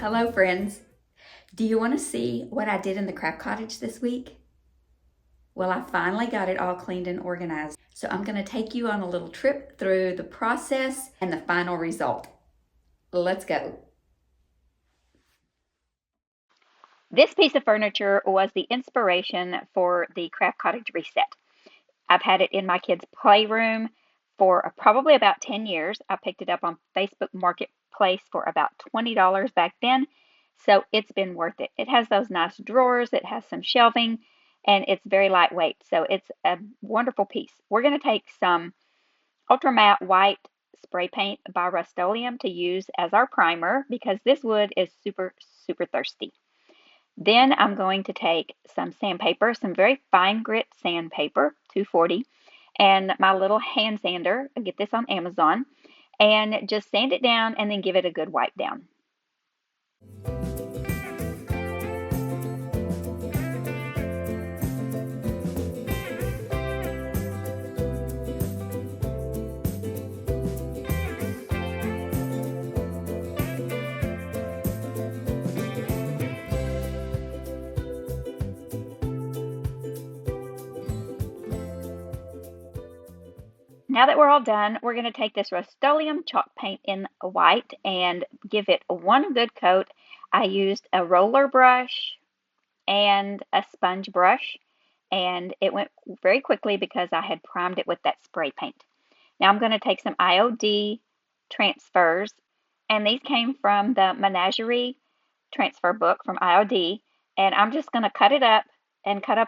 Hello friends. Do you want to see what I did in the craft cottage this week? Well, I finally got it all cleaned and organized. So I'm going to take you on a little trip through the process and the final result. Let's go. This piece of furniture was the inspiration for the craft cottage reset. I've had it in my kids' playroom for probably about 10 years. I picked it up on Facebook Marketplace for about $20 back then. So it's been worth it. It has those nice drawers, it has some shelving, and it's very lightweight. So it's a wonderful piece. We're going to take some ultra matte white spray paint by Rust-Oleum to use as our primer because this wood is super, super thirsty. Then I'm going to take some sandpaper, some very fine grit sandpaper, 240, and my little hand sander. I get this on Amazon, and just sand it down and then give it a good wipe down. Now that we're all done, we're going to take this Rust-Oleum chalk paint in white and give it one good coat. I used a roller brush and a sponge brush, and it went very quickly because I had primed it with that spray paint. Now I'm going to take some IOD transfers, and these came from the Menagerie transfer book from IOD, and I'm just going to cut it up and cut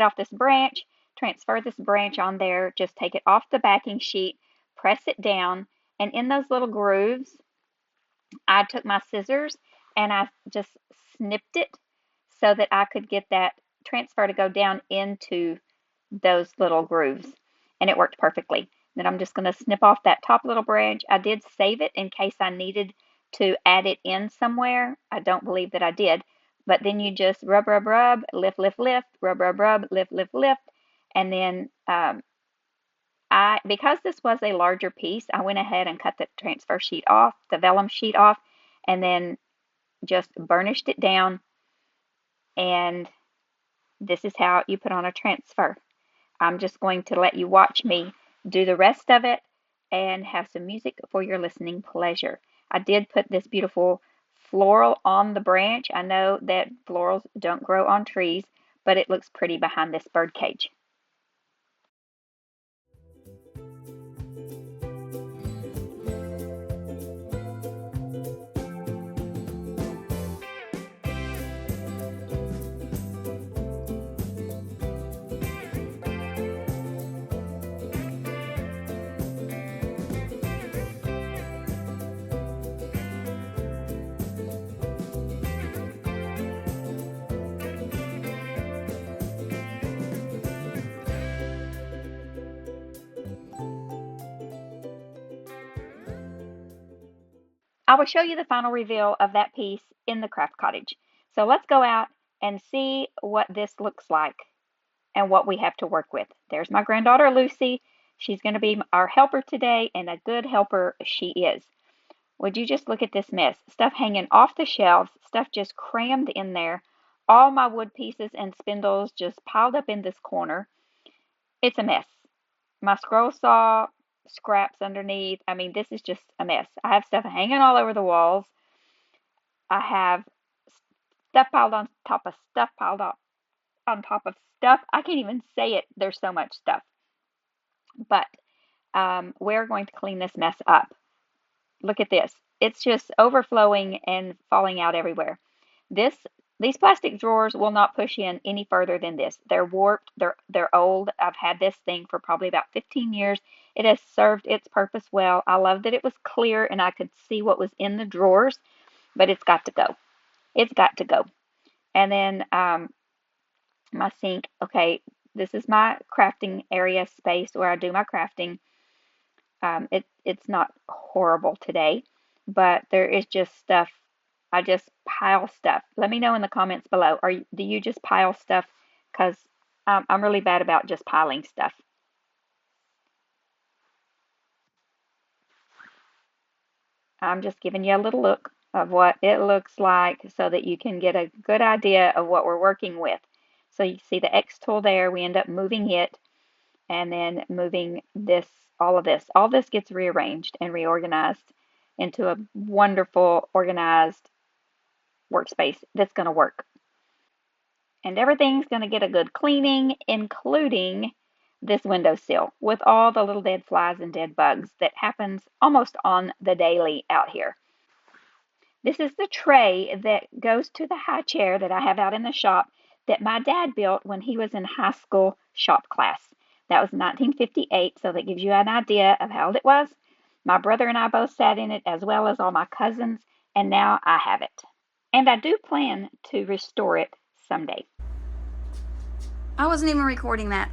off this branch, transfer this branch on there, just take it off the backing sheet, press it down, and in those little grooves, I took my scissors and I just snipped it so that I could get that transfer to go down into those little grooves, and it worked perfectly. Then I'm just going to snip off that top little branch. I did save it in case I needed to add it in somewhere. I don't believe that I did, but then you just rub, rub, rub, lift, lift, lift, rub, rub, rub, lift, lift, lift, and then because this was a larger piece, I went ahead and cut the transfer sheet off, the vellum sheet off, and then just burnished it down, and this is how you put on a transfer. I'm just going to let you watch me do the rest of it and have some music for your listening pleasure. I did put this beautiful floral on the branch. I know that florals don't grow on trees, but it looks pretty behind this bird cage. I will show you the final reveal of that piece in the craft cottage. So let's go out and see what this looks like and what we have to work with. There's my granddaughter Lucy. She's going to be our helper today, and a good helper she is. Would you just look at this mess? Stuff hanging off the shelves, stuff just crammed in there, all my wood pieces and spindles just piled up in this corner. It's a mess. My scroll saw scraps underneath. I mean, this is just a mess. I have stuff hanging all over the walls. I have stuff piled on top of stuff piled up on top of stuff. I can't even say it. There's so much stuff. But we're going to clean this mess up. Look at this. It's just overflowing and falling out everywhere. These plastic drawers will not push in any further than this. They're warped. They're old. I've had this thing for probably about 15 years. It has served its purpose well. I love that it was clear and I could see what was in the drawers, but it's got to go. It's got to go. And then my sink. Okay, this is my crafting area space where I do my crafting. It's not horrible today, but there is just stuff. I just pile stuff. Let me know in the comments below. Do you just pile stuff? Because I'm really bad about just piling stuff. I'm just giving you a little look. of what it looks like so that you can get a good idea of what we're working with. So you see the X tool there, we end up moving it and then moving this, all of this. All this gets rearranged and reorganized into a wonderful organized workspace that's going to work. And everything's going to get a good cleaning, including this windowsill with all the little dead flies and dead bugs that happens almost on the daily out here. This is the tray that goes to the high chair that I have out in the shop that my dad built when he was in high school shop class. That was 1958, so that gives you an idea of how old it was. My brother and I both sat in it, as well as all my cousins, and now I have it. And I do plan to restore it someday. I wasn't even recording that.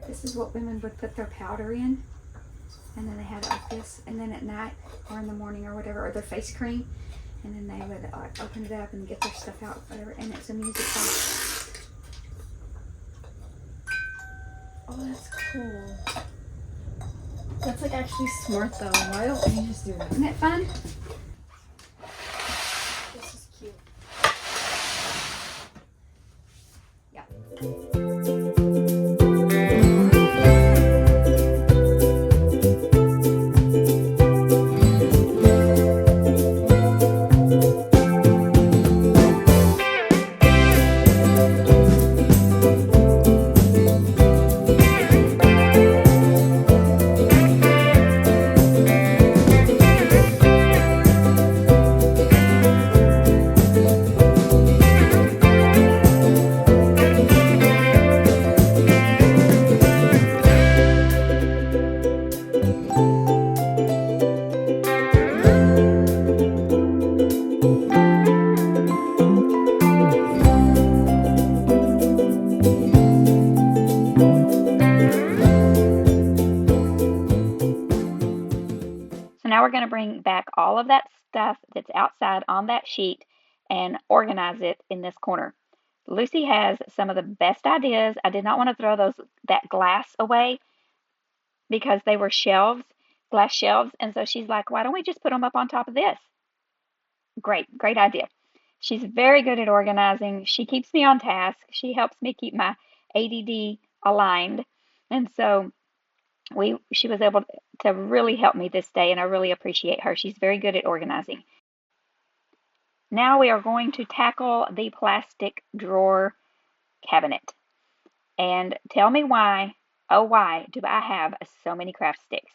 This is what women would put their powder in, and then they had it like this, and then at night or in the morning or whatever, or their face cream, and then they would open it up and get their stuff out, whatever, and it's a music box. Oh, that's cool. That's like actually smart though. Why don't we just do that? Isn't it fun? This is cute. Yeah. Now we're going to bring back all of that stuff that's outside on that sheet and organize it in this corner. Lucy has some of the best ideas. I did not want to throw that glass away because they were shelves, glass shelves, and so she's like, why don't we just put them up on top of this? Great idea. She's very good at organizing. She keeps me on task. She helps me keep my ADD aligned, and so she was able to really help me this day, and I really appreciate her. She's very good at organizing. Now we are going to tackle the plastic drawer cabinet. And tell me why, oh why, do I have so many craft sticks?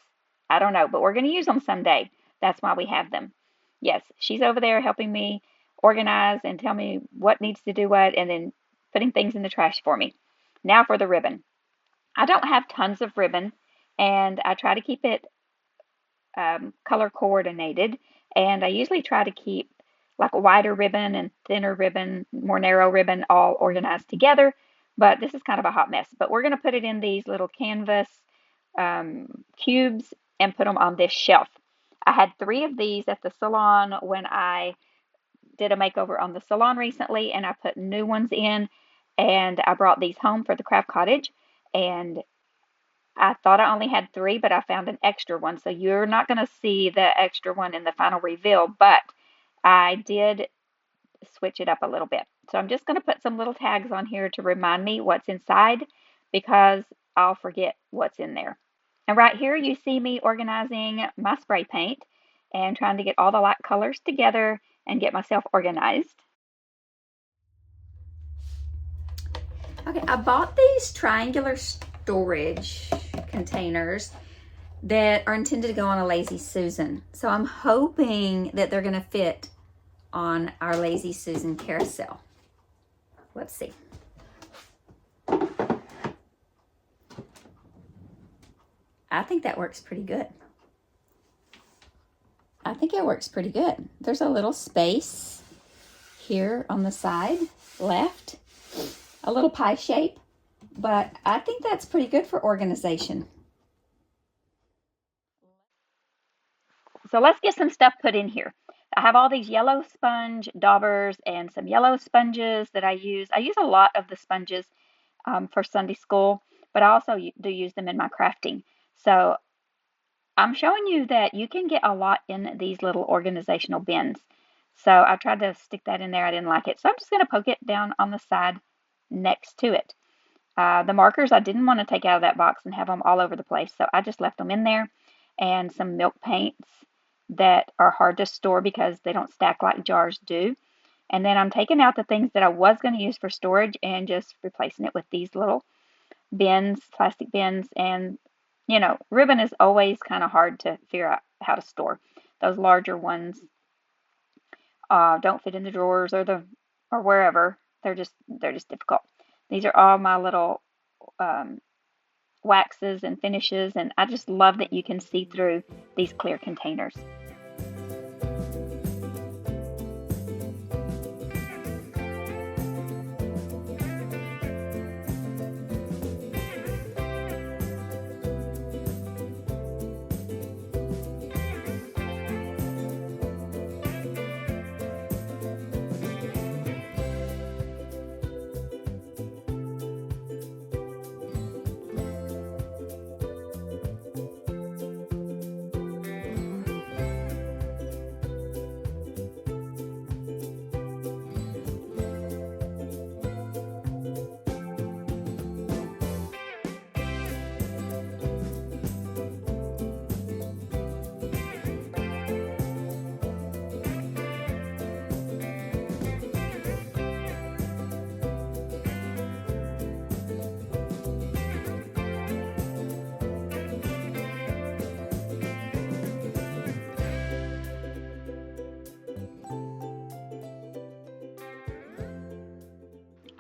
I don't know, but we're going to use them someday. That's why we have them. Yes, she's over there helping me organize and tell me what needs to do what, and then putting things in the trash for me. Now for the ribbon. I don't have tons of ribbon, and I try to keep it color coordinated, and I usually try to keep like wider ribbon and thinner ribbon, more narrow ribbon, all organized together, but this is kind of a hot mess. But we're going to put it in these little canvas cubes and put them on this shelf. I had 3 of these at the salon when I did a makeover on the salon recently, and I put new ones in, and I brought these home for the craft cottage, and I thought I only had 3, but I found an extra one, so you're not going to see the extra one in the final reveal, but I did switch it up a little bit. So I'm just going to put some little tags on here to remind me what's inside, because I'll forget what's in there. And right here you see me organizing my spray paint and trying to get all the light colors together and get myself organized. Okay, I bought these triangular storage containers that are intended to go on a Lazy Susan. So I'm hoping that they're going to fit on our Lazy Susan carousel. Let's see. I think that works pretty good. I think it works pretty good. There's a little space here on the side left, a little pie shape, but I think that's pretty good for organization. So let's get some stuff put in here. I have all these yellow sponge daubers and some yellow sponges that I use. I use a lot of the sponges for Sunday school, but I also do use them in my crafting. So I'm showing you that you can get a lot in these little organizational bins. So I tried to stick that in there. I didn't like it. So I'm just going to poke it down on the side next to it. The markers, I didn't want to take out of that box and have them all over the place. So I just left them in there. And some milk paints that are hard to store because they don't stack like jars do. And then I'm taking out the things that I was going to use for storage and just replacing it with these little bins, plastic bins. And, you know, ribbon is always kind of hard to figure out how to store. Those larger ones don't fit in the drawers or wherever. They're just difficult. These are all my little waxes and finishes, and I just love that you can see through these clear containers.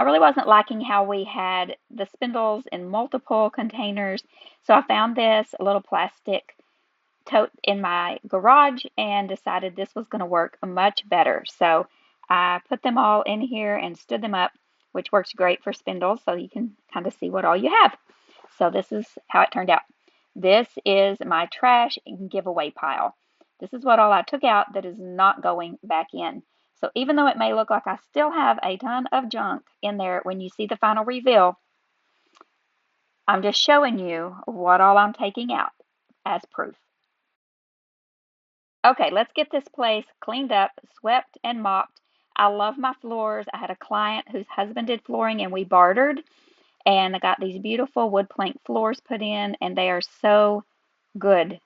I really wasn't liking how we had the spindles in multiple containers, so I found this little plastic tote in my garage and decided this was going to work much better. So I put them all in here and stood them up, which works great for spindles, so you can kind of see what all you have. So this is how it turned out. This is my trash giveaway pile. This is what all I took out that is not going back in. So even though it may look like I still have a ton of junk in there when you see the final reveal, I'm just showing you what all I'm taking out as proof. Okay, let's get this place cleaned up, swept, and mopped. I love my floors. I had a client whose husband did flooring and we bartered, and I got these beautiful wood plank floors put in, and they are so good.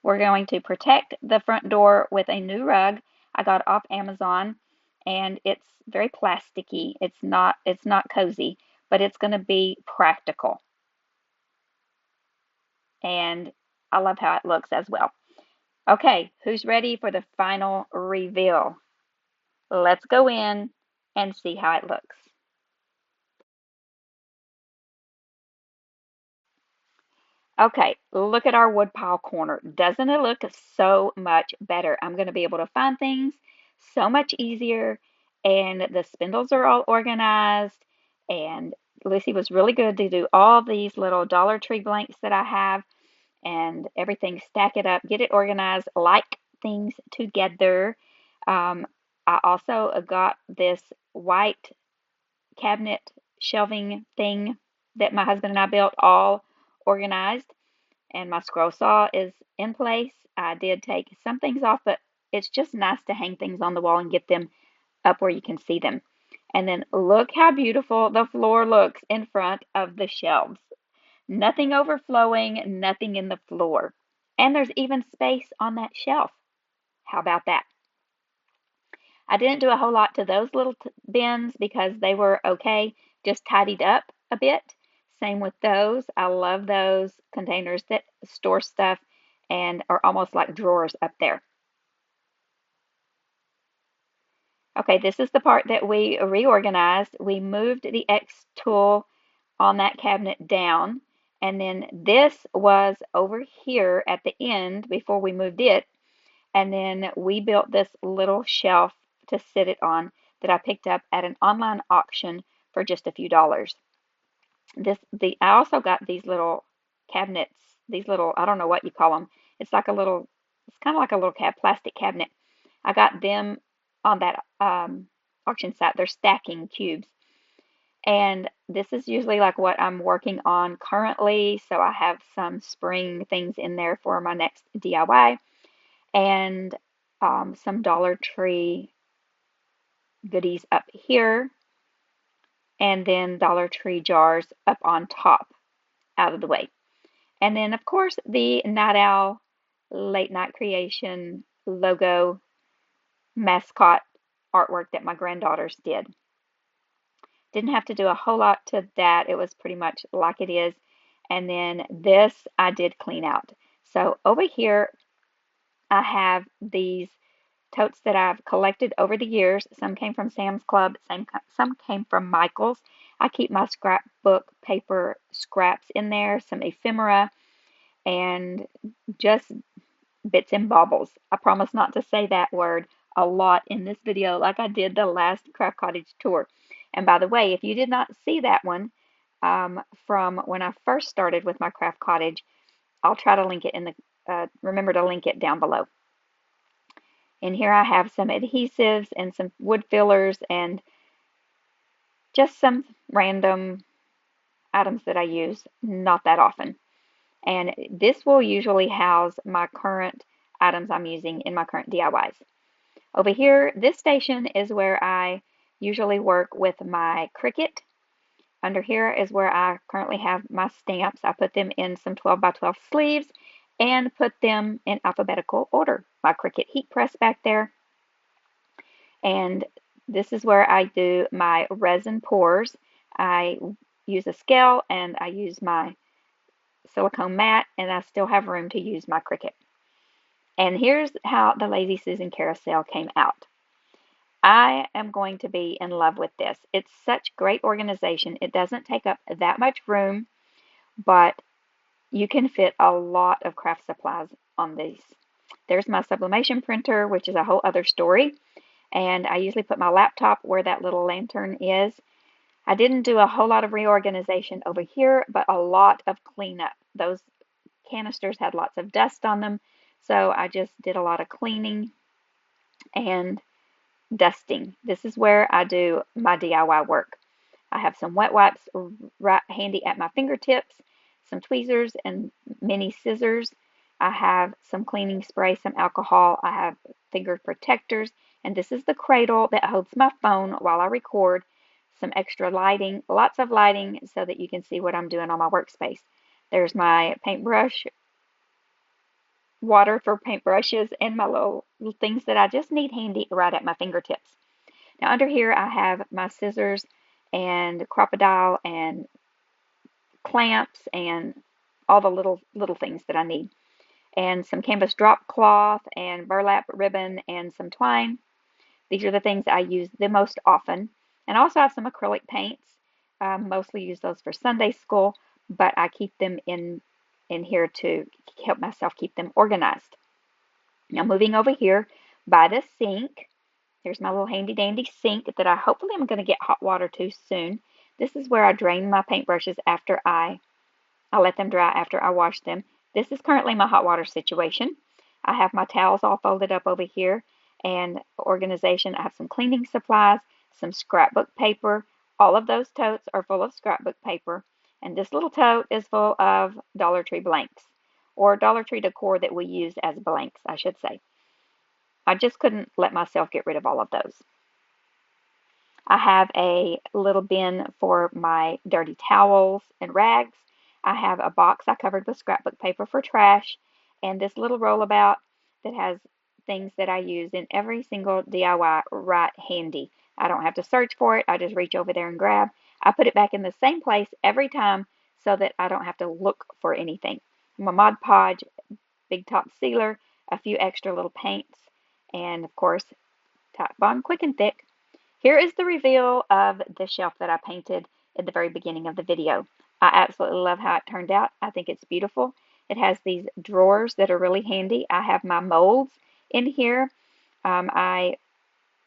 We're going to protect the front door with a new rug I got off Amazon, and it's very plasticky. It's not cozy, but it's going to be practical. And I love how it looks as well. Okay, who's ready for the final reveal? Let's go in and see how it looks. Okay, look at our woodpile corner. Doesn't it look so much better? I'm going to be able to find things so much easier, and the spindles are all organized, and Lucy was really good to do all these little Dollar Tree blanks that I have, and everything, stack it up, get it organized, like things together. I also got this white cabinet shelving thing that my husband and I built, all organized, and my scroll saw is in place. I did take some things off, but it's just nice to hang things on the wall and get them up where you can see them. And then look how beautiful the floor looks in front of the shelves. Nothing overflowing, nothing in the floor. And there's even space on that shelf. How about that? I didn't do a whole lot to those little bins because they were okay, just tidied up a bit. Same with those. I love those containers that store stuff and are almost like drawers up there. Okay, this is the part that we reorganized. We moved the X tool on that cabinet down, and then this was over here at the end before we moved it, and then we built this little shelf to sit it on that I picked up at an online auction for just a few dollars. I also got these little cabinets, these little, I don't know what you call them. It's like a little, it's kind of like a little plastic cabinet. I got them on that auction site. They're stacking cubes. And this is usually like what I'm working on currently. So I have some spring things in there for my next DIY and some Dollar Tree goodies up here. And then Dollar Tree jars up on top out of the way. And then, of course, the Night Owl Late Night Creation logo mascot artwork that my granddaughters did. Didn't have to do a whole lot to that. It was pretty much like it is. And then this I did clean out. So over here, I have these totes that I've collected over the years. Some came from Sam's Club, some came from Michael's. I keep my scrapbook paper scraps in there, some ephemera, and just bits and baubles. I promise not to say that word a lot in this video like I did the last Craft Cottage tour. And by the way, if you did not see that one from when I first started with my Craft Cottage, I'll try to link it in the, remember to link it down below. And here I have some adhesives and some wood fillers and just some random items that I use not that often. And this will usually house my current items I'm using in my current DIYs. Over here, this station is where I usually work with my Cricut. Under here is where I currently have my stamps. I put them in some 12 by 12 sleeves and put them in alphabetical order. My Cricut heat press back there. And this is where I do my resin pours. I use a scale and I use my silicone mat, and I still have room to use my Cricut. And here's how the Lazy Susan carousel came out. I am going to be in love with this. It's such great organization. It doesn't take up that much room, but you can fit a lot of craft supplies on these. There's my sublimation printer, which is a whole other story. And I usually put my laptop where that little lantern is. I didn't do a whole lot of reorganization over here, but a lot of cleanup. Those canisters had lots of dust on them, so I just did a lot of cleaning and dusting. This is where I do my DIY work. I have some wet wipes right handy at my fingertips, some tweezers and mini scissors. I have some cleaning spray, some alcohol. I have finger protectors, and this is the cradle that holds my phone while I record. Some extra lighting, lots of lighting so that you can see what I'm doing on my workspace. There's my paintbrush, water for paintbrushes, and my little things that I just need handy right at my fingertips. Now under here I have my scissors and crocodile and clamps and all the little things that I need. And some canvas drop cloth and burlap ribbon and some twine. These are the things I use the most often. And I also have some acrylic paints. I mostly use those for Sunday school, but I keep them in here to help myself keep them organized. Now moving over here by the sink, here's my little handy dandy sink that I hopefully I'm going to get hot water to soon. This is where I drain my paintbrushes after I let them dry after I wash them. This is currently my hot water situation. I have my towels all folded up over here and organization. I have some cleaning supplies, some scrapbook paper. All of those totes are full of scrapbook paper. And this little tote is full of Dollar Tree blanks, or Dollar Tree decor that we use as blanks, I should say. I just couldn't let myself get rid of all of those. I have a little bin for my dirty towels and rags. I have a box I covered with scrapbook paper for trash, and this little rollabout that has things that I use in every single DIY right handy. I don't have to search for it. I just reach over there and grab. I put it back in the same place every time so that I don't have to look for anything. My Mod Podge Big Top Sealer, a few extra little paints, and of course Titebond Quick and Thick. Here is the reveal of the shelf that I painted at the very beginning of the video. I absolutely love how it turned out. I think it's beautiful. It has these drawers that are really handy. I have my molds in here.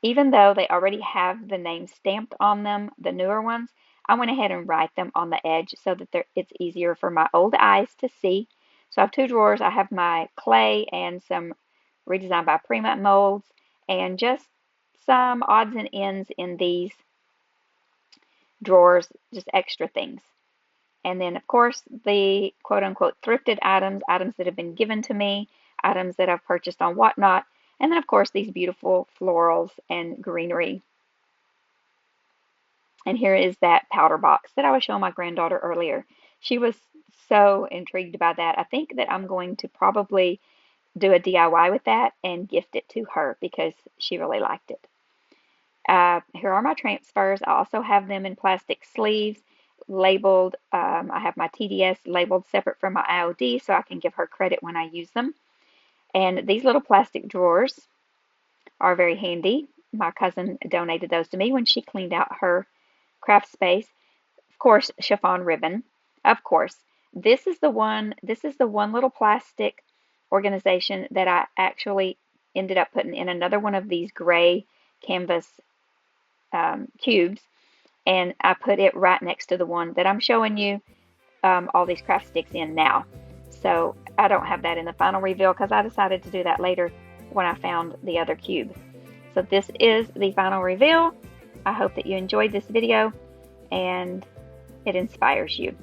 Even though they already have the name stamped on them, the newer ones, I went ahead and write them on the edge so that it's easier for my old eyes to see. So I have two drawers. I have my clay and some redesigned by Prima molds, and just some odds and ends in these drawers, just extra things. And then, of course, the quote-unquote thrifted items, items that have been given to me, items that I've purchased on Whatnot, and then, of course, these beautiful florals and greenery. And here is that powder box that I was showing my granddaughter earlier. She was so intrigued by that. I think that I'm going to probably do a DIY with that and gift it to her because she really liked it. Here are my transfers. I also have them in plastic sleeves labeled. I have my TDS labeled separate from my IOD so I can give her credit when I use them. And these little plastic drawers are very handy. My cousin donated those to me when she cleaned out her craft space. Of course, chiffon ribbon. Of course, this is the one little plastic organization that I actually ended up putting in another one of these gray canvas cubes, and I put it right next to the one that I'm showing you all these craft sticks in now. So I don't have that in the final reveal because I decided to do that later when I found the other cube. So this is the final reveal. I hope that you enjoyed this video and it inspires you.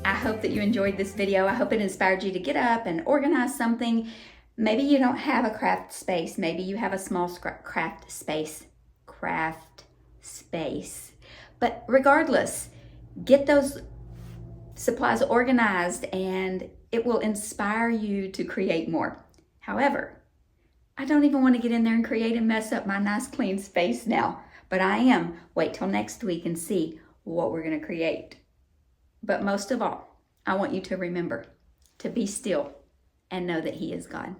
I hope that you enjoyed this video. I hope it inspired you to get up and organize something. Maybe you don't have a craft space. Maybe you have a small craft space. But regardless, get those supplies organized and it will inspire you to create more. However, I don't even want to get in there and create and mess up my nice clean space now. But I am. Wait till next week and see what we're going to create. But most of all, I want you to remember to be still and know that He is God.